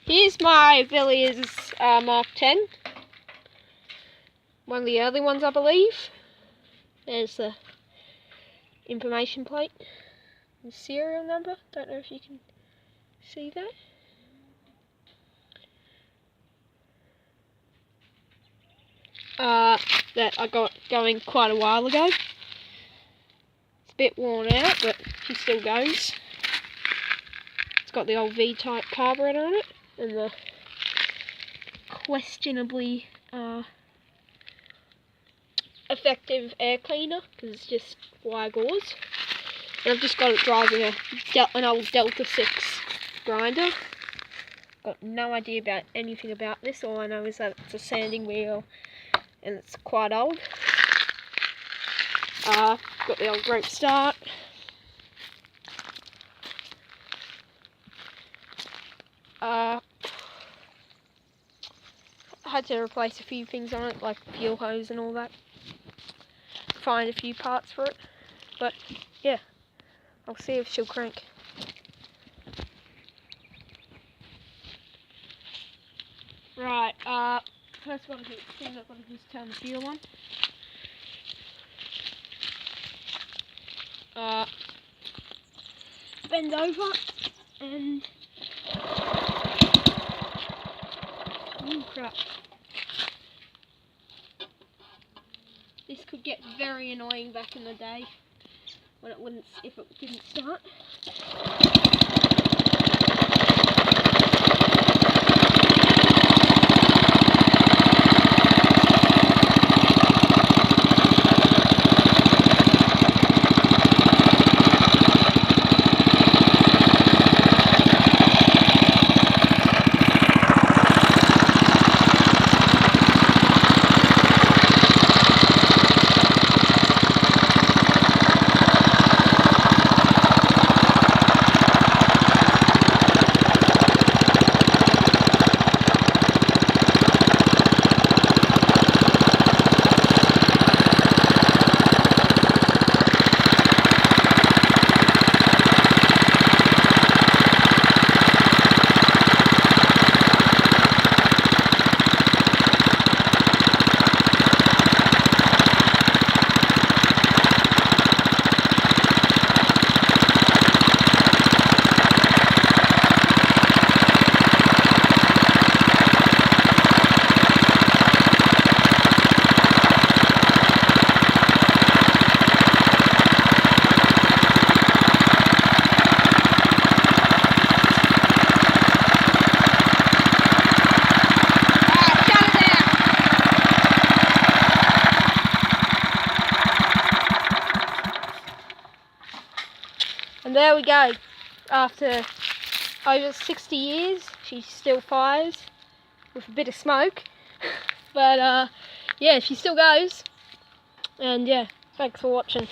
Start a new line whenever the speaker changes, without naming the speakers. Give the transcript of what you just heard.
Here's my Villiers Mark 10. One of the early ones, I believe. There's the information plate and serial number. Don't know if you can see that. That I got going quite a while ago. It's a bit worn out, but she still goes. It's got the old V-type carburetor on it, and the questionably effective air cleaner, because it's just wire gauze. And I've just got it driving an old Delta 6 grinder. Got no idea about anything about this. All I know is that it's a sanding wheel and it's quite old. Got the old rope start. I had to replace a few things on it, like fuel hose and all that. Find a few parts for it. But yeah, I'll see if she'll crank. Right, first thing I've got to do is turn the fuel on. Bend over and crap. This could get very annoying back in the day when if it didn't start. And there we go. After over 60 years, she still fires with a bit of smoke. But yeah, she still goes. And yeah, thanks for watching.